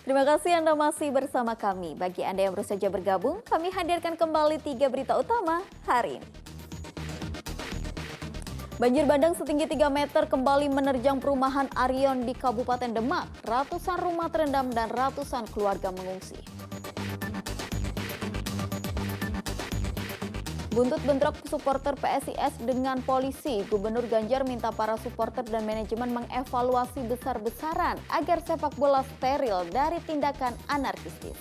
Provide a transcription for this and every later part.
Terima kasih Anda masih bersama kami. Bagi Anda yang baru saja bergabung, kami hadirkan kembali 3 berita utama hari ini. Banjir bandang setinggi 3 meter kembali menerjang perumahan Arion di Kabupaten Demak. Ratusan rumah terendam dan ratusan keluarga mengungsi. Buntut bentrok supporter PSIS dengan polisi, Gubernur Ganjar minta para supporter dan manajemen mengevaluasi besar-besaran agar sepak bola steril dari tindakan anarkistis.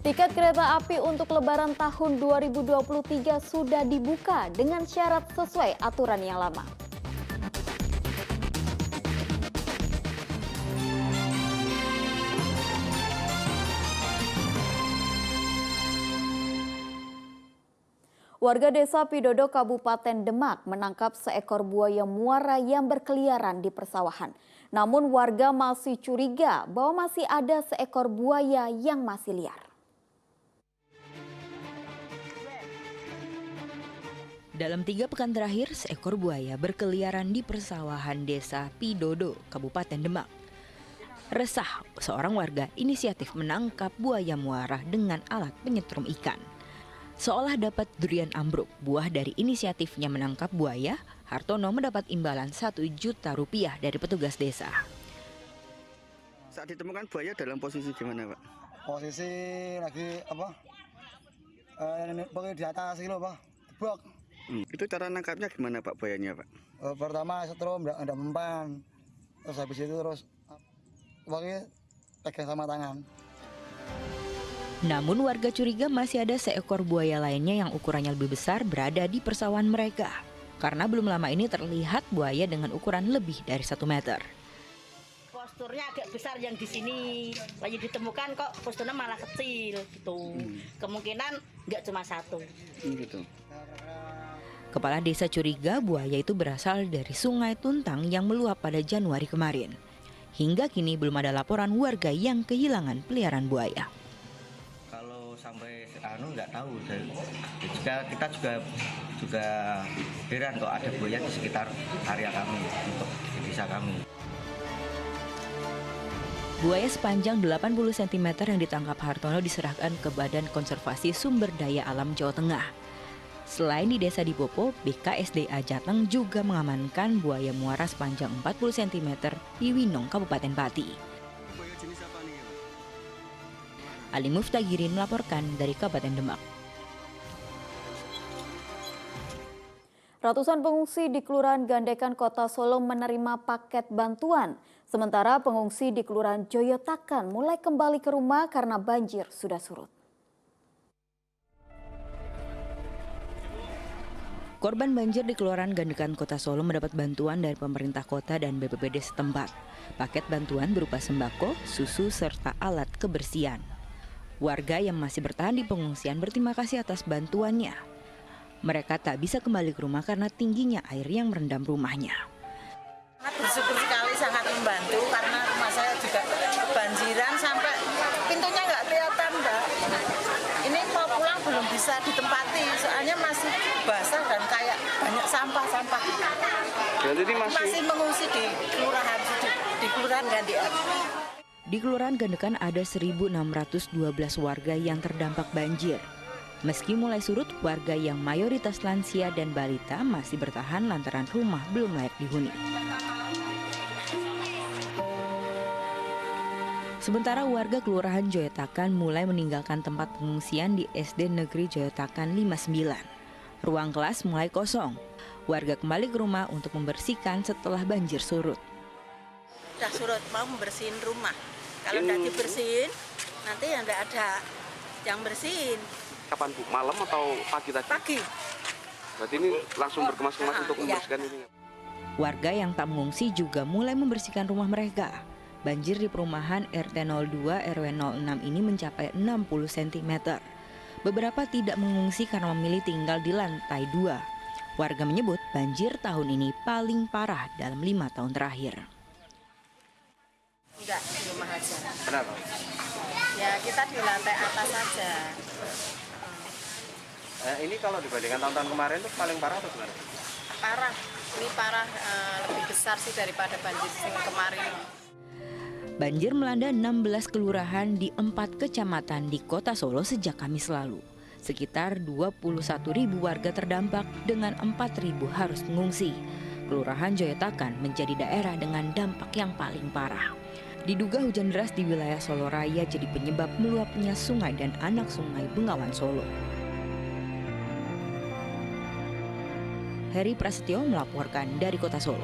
Tiket kereta api untuk Lebaran tahun 2023 sudah dibuka dengan syarat sesuai aturan yang lama. Warga desa Pidodo, Kabupaten Demak menangkap seekor buaya muara yang berkeliaran di persawahan. Namun warga masih curiga bahwa masih ada seekor buaya yang masih liar. Dalam 3 pekan terakhir, seekor buaya berkeliaran di persawahan desa Pidodo, Kabupaten Demak. Resah, seorang warga inisiatif menangkap buaya muara dengan alat penyetrum ikan. Seolah dapat durian ambruk, buah dari inisiatifnya menangkap buaya, Hartono mendapat imbalan Rp1 juta dari petugas desa. Saat ditemukan buaya dalam posisi gimana, Pak? Posisi lagi pokoknya di atas gitu, Pak. Tebak. Itu cara nangkapnya gimana, Pak, buayanya, Pak? Pertama setrum, ada mempan. Terus habis itu pokoknya pegang sama tangan. Namun warga curiga masih ada seekor buaya lainnya yang ukurannya lebih besar berada di persawahan mereka. Karena belum lama ini terlihat buaya dengan ukuran lebih dari 1 meter. Posturnya agak besar yang di sini, lagi ditemukan kok posturnya malah kecil gitu. Kemungkinan nggak cuma 1. Gitu. Kepala desa curiga buaya itu berasal dari Sungai Tuntang yang meluap pada Januari kemarin. Hingga kini belum ada laporan warga yang kehilangan peliharaan buaya. Sampai nggak tahu, kita juga heran kok ada buaya di sekitar area kami untuk di desa kami. Buaya sepanjang 80 cm yang ditangkap Hartono diserahkan ke Badan Konservasi Sumber Daya Alam Jawa Tengah. Selain di desa Dipopo, BKSDA Jateng juga mengamankan buaya muara sepanjang 40 cm di Winong, Kabupaten Pati. Ali Muftagirin melaporkan dari Kabupaten Demak. Ratusan pengungsi di Kelurahan Gandekan, Kota Solo menerima paket bantuan. Sementara pengungsi di Kelurahan Joyotakan mulai kembali ke rumah karena banjir sudah surut. Korban banjir di Kelurahan Gandekan, Kota Solo mendapat bantuan dari pemerintah kota dan BPBD setempat. Paket bantuan berupa sembako, susu, serta alat kebersihan. Warga yang masih bertahan di pengungsian berterima kasih atas bantuannya. Mereka tak bisa kembali ke rumah karena tingginya air yang merendam rumahnya. Sangat bersyukur sekali, sangat membantu karena rumah saya juga kebanjiran sampai pintunya nggak kelihatan, Mbak. Ini mau pulang belum bisa ditempati, soalnya masih basah dan kayak banyak sampah-sampah. Jadi masih mengungsi di Kelurahan Gandekan. Di Kelurahan Gandekan ada 1.612 warga yang terdampak banjir. Meski mulai surut, warga yang mayoritas lansia dan balita masih bertahan lantaran rumah belum layak dihuni. Sementara warga Kelurahan Joyotakan mulai meninggalkan tempat pengungsian di SD Negeri Joyotakan 59. Ruang kelas mulai kosong. Warga kembali ke rumah untuk membersihkan setelah banjir surut. Udah surut, mau membersihin rumah. Kalau udah dibersihin, nanti ya nggak ada yang bersihin. Kapan, Bu? Malam atau pagi tadi? Pagi. Berarti ini langsung berkemas-kemas untuk membersihkan ini? Warga yang tak mengungsi juga mulai membersihkan rumah mereka. Banjir di perumahan RT 02 RW 06 ini mencapai 60 cm. Beberapa tidak mengungsi karena memilih tinggal di lantai 2. Warga menyebut banjir tahun ini paling parah dalam 5 tahun terakhir. Enggak, di rumah aja. Kenapa? Ya kita di lantai atas aja. Ini kalau dibandingkan tahun-tahun kemarin tuh paling parah atau gimana? Parah, ini parah, lebih besar sih daripada banjir yang kemarin. Banjir melanda 16 kelurahan di 4 kecamatan di Kota Solo sejak Kamis lalu. Sekitar 21.000 warga terdampak dengan 4.000 harus mengungsi. Kelurahan Joyotakan menjadi daerah dengan dampak yang paling parah. Diduga hujan deras di wilayah Solo Raya jadi penyebab meluapnya sungai dan anak sungai Bengawan Solo. Heri Prasetyo melaporkan dari Kota Solo.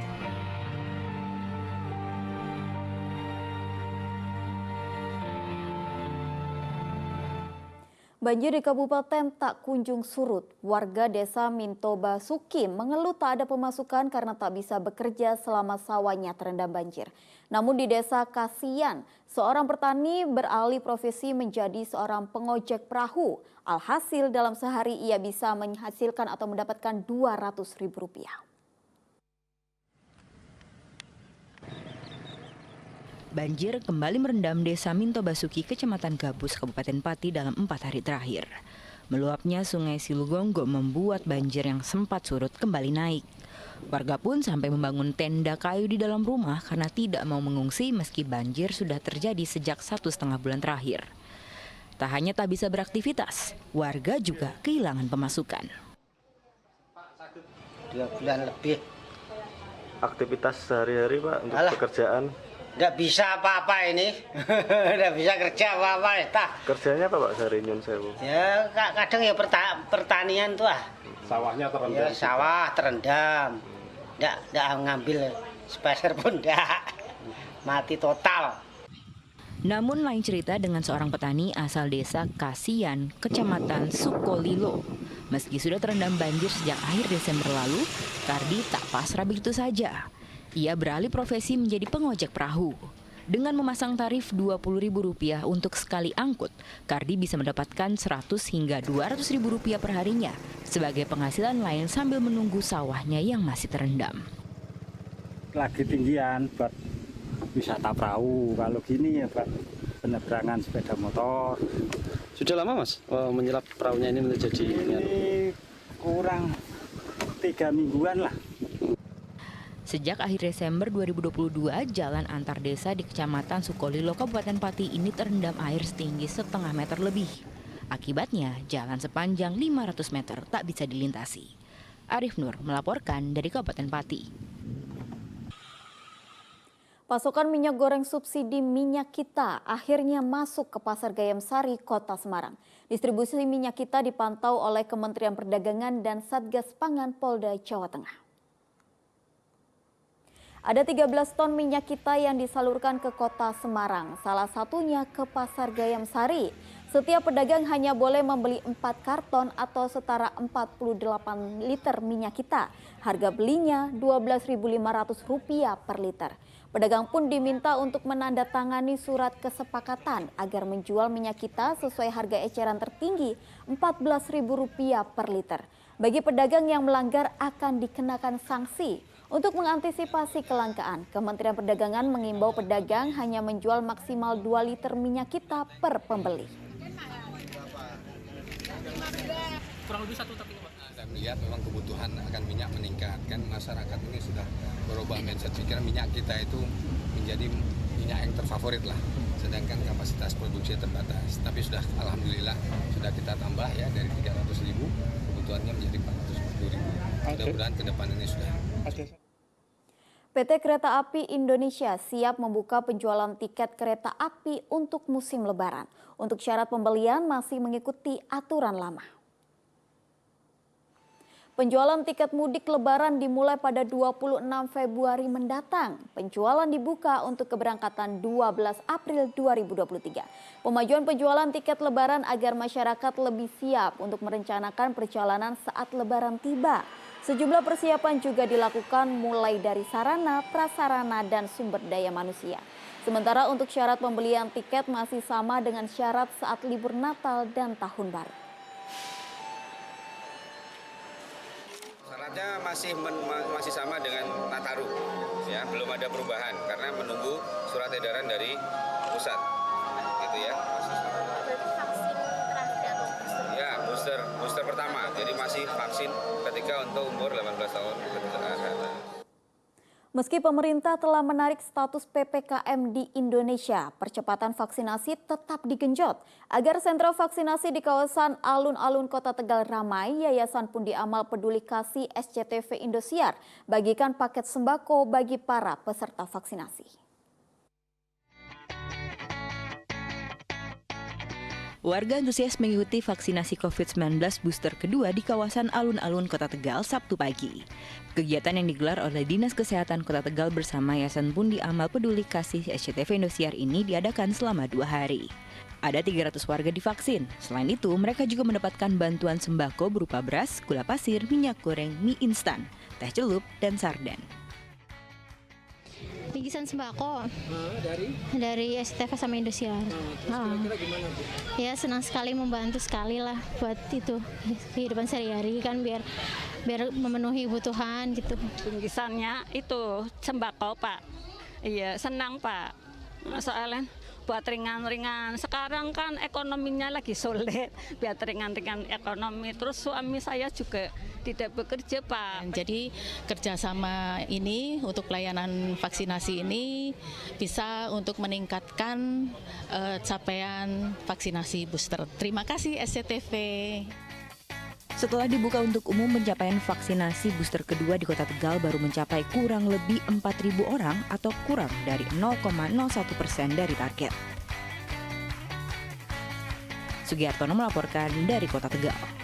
Banjir di kabupaten tak kunjung surut. Warga desa Minto Basuki mengeluh tak ada pemasukan karena tak bisa bekerja selama sawahnya terendam banjir. Namun di desa Kasian, seorang petani beralih profesi menjadi seorang pengojek perahu. Alhasil dalam sehari ia bisa menghasilkan atau mendapatkan Rp200.000. Banjir kembali merendam desa Minto Basuki, Kecamatan Gabus, Kabupaten Pati dalam 4 hari terakhir. Meluapnya sungai Silugonggo membuat banjir yang sempat surut kembali naik. Warga pun sampai membangun tenda kayu di dalam rumah karena tidak mau mengungsi meski banjir sudah terjadi sejak 1,5 bulan terakhir. Tak hanya tak bisa beraktivitas, warga juga kehilangan pemasukan. 2 bulan lebih. Aktivitas sehari-hari Pak untuk pekerjaan? Nggak bisa apa-apa ini. Nggak bisa kerja apa-apa. Kerjanya apa Pak sehari Nyun Sewu? Ya kadang ya pertanian tuh ah. Sawahnya terendam? Ya sawah terendam. Nggak ngambil sepeser pun nggak. Mati total. Namun lain cerita dengan seorang petani asal desa Kasian, Kecamatan Sukolilo. Meski sudah terendam banjir sejak akhir Desember lalu, Kardi tak pasrah begitu saja. Ia beralih profesi menjadi pengojek perahu. Dengan memasang tarif Rp20.000 untuk sekali angkut, Kardi bisa mendapatkan Rp100 hingga Rp200.000 per harinya sebagai penghasilan lain sambil menunggu sawahnya yang masih terendam. Lagi tinggian buat wisata perahu, kalau gini ya buat penyeberangan sepeda motor. Sudah lama Mas menyelap perahunya ini menjadi ini kurang 3 mingguan lah. Sejak akhir Desember 2022, jalan antar desa di Kecamatan Sukolilo, Kabupaten Pati ini terendam air setinggi setengah meter lebih. Akibatnya, jalan sepanjang 500 meter tak bisa dilintasi. Arif Nur melaporkan dari Kabupaten Pati. Pasokan minyak goreng subsidi Minyak Kita akhirnya masuk ke Pasar Gayam Sari, Kota Semarang. Distribusi minyak kita dipantau oleh Kementerian Perdagangan dan Satgas Pangan Polda Jawa Tengah. Ada 13 ton minyak kita yang disalurkan ke Kota Semarang, salah satunya ke Pasar Gayam Sari. Setiap pedagang hanya boleh membeli 4 karton atau setara 48 liter minyak kita. Harga belinya Rp12.500 per liter. Pedagang pun diminta untuk menandatangani surat kesepakatan agar menjual minyak kita sesuai harga eceran tertinggi Rp14.000 per liter. Bagi pedagang yang melanggar akan dikenakan sanksi. Untuk mengantisipasi kelangkaan, Kementerian Perdagangan mengimbau pedagang hanya menjual maksimal 2 liter minyak kita per pembeli. Kurang lebih 1 truk ini Pak. Saya melihat memang kebutuhan akan minyak meningkat, kan masyarakat ini sudah berubah mindset pikiran minyak kita itu menjadi minyak yang terfavorit lah. Sedangkan kapasitas produksi terbatas. Tapi sudah alhamdulillah sudah kita tambah ya dari 300.000 kebutuhannya menjadi 450.000. Mudah-mudahan ke depan ini sudah. PT Kereta Api Indonesia siap membuka penjualan tiket kereta api untuk musim Lebaran. Untuk syarat pembelian masih mengikuti aturan lama. Penjualan tiket mudik Lebaran dimulai pada 26 Februari mendatang. Penjualan dibuka untuk keberangkatan 12 April 2023. Pemajuan penjualan tiket Lebaran agar masyarakat lebih siap untuk merencanakan perjalanan saat Lebaran tiba. Sejumlah persiapan juga dilakukan mulai dari sarana, prasarana, dan sumber daya manusia. Sementara untuk syarat pembelian tiket masih sama dengan syarat saat libur Natal dan Tahun Baru. Syaratnya masih sama dengan Nataru, ya belum ada perubahan karena menunggu surat edaran dari pusat, gitu ya. Ya booster pertama. Jadi masih vaksin ketika untuk umur 18 tahun ketika Meski pemerintah telah menarik status PPKM di Indonesia, percepatan vaksinasi tetap digenjot. Agar sentra vaksinasi di kawasan alun-alun Kota Tegal ramai, Yayasan Pundi Amal Peduli Kasih SCTV Indosiar bagikan paket sembako bagi para peserta vaksinasi. Warga antusias mengikuti vaksinasi COVID-19 booster kedua di kawasan alun-alun Kota Tegal Sabtu pagi. Kegiatan yang digelar oleh Dinas Kesehatan Kota Tegal bersama Yayasan Pundi Amal Peduli Kasih SCTV Indosiar ini diadakan selama 2 hari. Ada 300 warga divaksin. Selain itu, mereka juga mendapatkan bantuan sembako berupa beras, gula pasir, minyak goreng, mie instan, teh celup, dan sarden. Bingkisan sembako dari SCTV sama Indosiar. Kira-kira gimana, Bu? Ya senang sekali, membantu sekali lah buat itu kehidupan sehari-hari kan biar memenuhi kebutuhan gitu. Bingkisannya itu sembako, Pak. Iya senang, Pak. Soalnya buat ringan-ringan. Sekarang kan ekonominya lagi sulit, biar ringan-ringan ekonomi. Terus suami saya juga tidak bekerja, Pak. Jadi kerjasama ini untuk pelayanan vaksinasi ini bisa untuk meningkatkan capaian vaksinasi booster. Terima kasih SCTV. Setelah dibuka untuk umum, pencapaian vaksinasi booster kedua di Kota Tegal baru mencapai kurang lebih 4.000 orang atau kurang dari 0,01% dari target. Sugiartono melaporkan dari Kota Tegal.